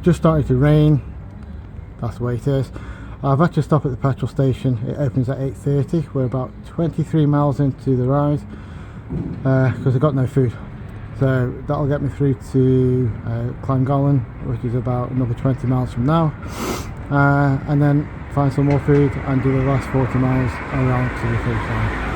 just started to rain. That's the way it is. I've had to stop at the petrol station. It opens at 8:30. We're about 23 miles into the ride because I've got no food. So that'll get me through to Llangollen, which is about another 20 miles from now, and then find some more food and do the last 40 miles around to the finish line.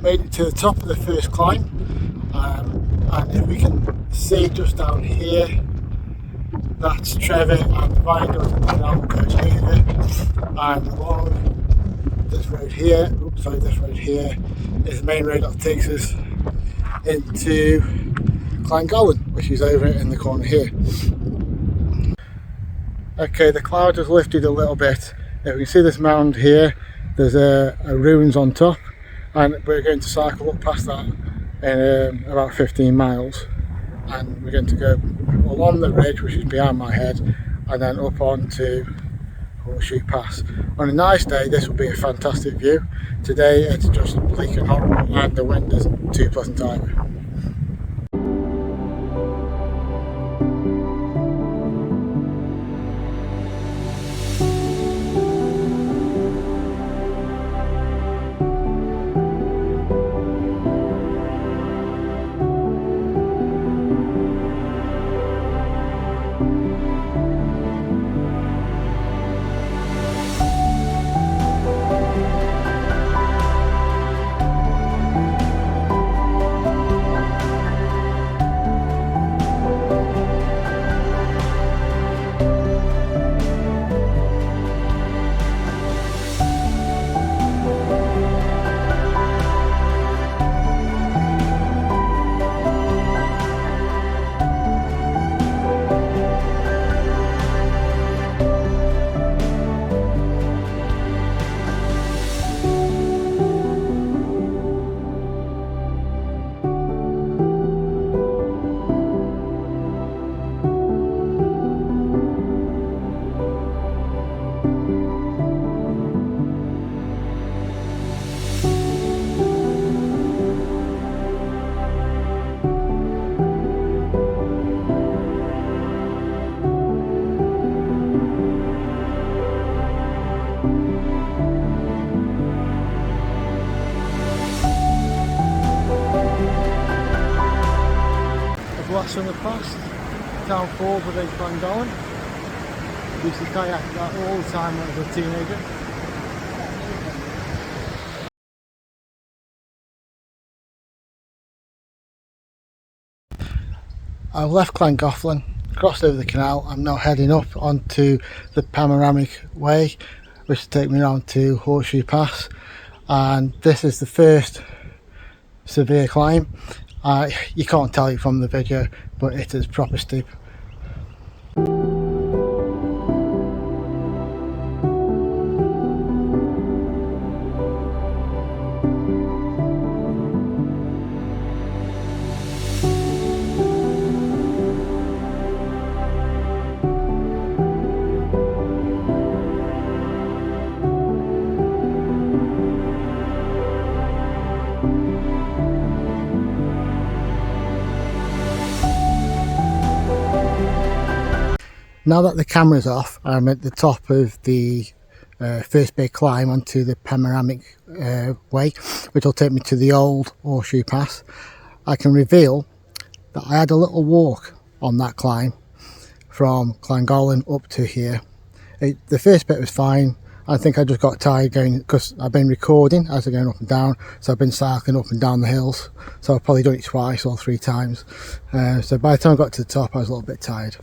Made it to the top of the first climb, and if we can see just down here, that's Trevor and the viaduct and the canal goes over, and along this road here, this road here is the main road that takes us into Llangollen, which is over in the corner here. Okay, the cloud has lifted a little bit. If we can see this mound here, there's a ruins on top, and we're going to cycle up past that in about 15 miles, and we're going to go along the ridge, which is behind my head, and then up onto Horseshoe Pass. On a nice day this will be a fantastic view. Today it's just bleak and horrible, and the wind isn't too pleasant either. Blast from the past, town forward within Llangollen. Used to kayak that all the time when I was a teenager. I've left Llangollen, crossed over the canal. I'm now heading up onto the panoramic way, which will take me around to Horseshoe Pass, and this is the first severe climb. You can't tell it from the video, but it is proper steep. Now that the camera's off, I'm at the top of the first big climb onto the panoramic way, which will take me to the old Horseshoe Pass. I can reveal that I had a little walk on that climb from Llangollen up to here. The first bit was fine. I think I just got tired going, because I've been recording as I'm going up and down, so I've been cycling up and down the hills, so I've probably done it twice or 3 times. So by the time I got to the top I was a little bit tired.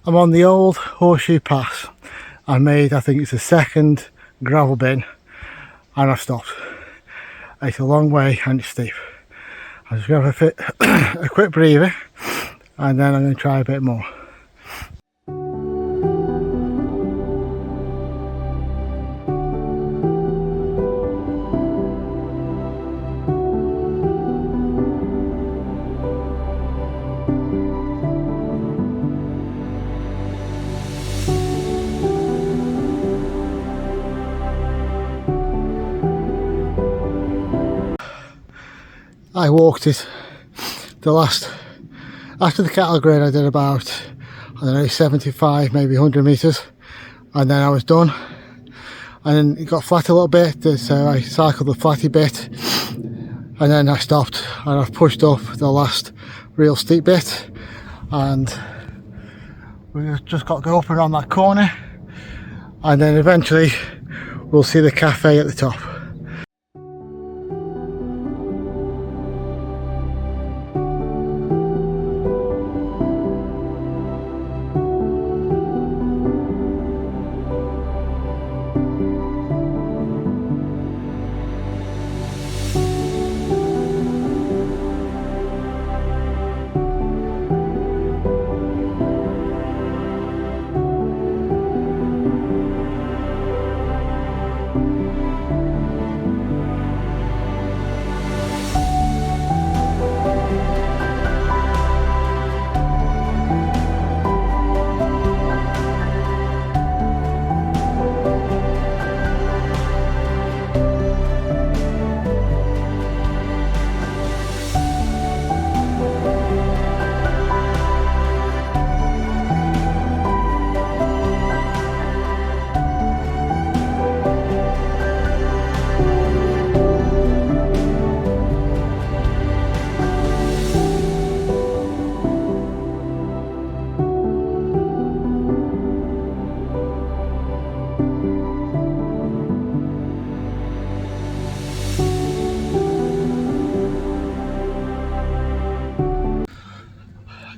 I'm on the old Horseshoe Pass. I think it's the second gravel bin, and I've stopped. It's a long way and it's steep. I'm just going to have a quick breather, and then I'm going to try a bit more. I walked it after the cattle grade. I did about, I don't know, 75 maybe 100 meters, and then I was done. And then it got flat a little bit, so I cycled the flatty bit, and then I stopped and I've pushed up the last real steep bit, and we've just got to go up and around that corner, and then eventually we'll see the cafe at the top.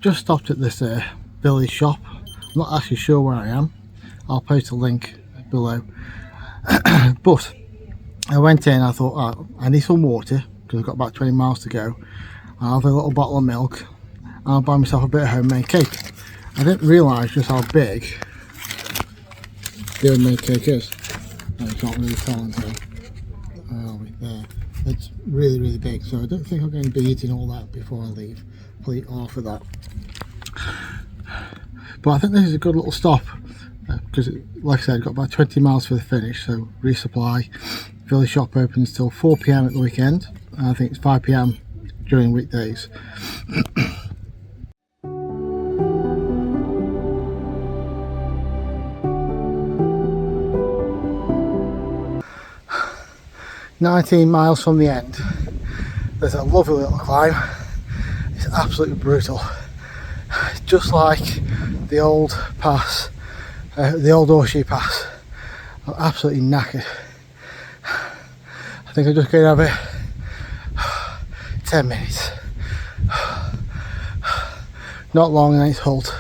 Just stopped at this village shop. I'm not actually sure where I am. I'll post a link below. But I went in, I thought, oh, I need some water because I've got about 20 miles to go. I'll have a little bottle of milk. I'll buy myself a bit of homemade cake. I didn't realise just how big the homemade cake is. No, it's not really telling here. Where are we? There. It's really, really big, so I don't think I'm going to be eating all that before I leave. I'll eat half of that. But I think this is a good little stop because, like I said, I've got about 20 miles for the finish, so resupply. Village shop opens till 4 PM at the weekend, and I think it's 5 PM during weekdays. "19 miles from the end, there's a lovely little climb. It's absolutely brutal. Just like the old pass, the old Horseshoe Pass. I'm absolutely knackered. I think I'm just going to have it 10 minutes. Not long and it's halt.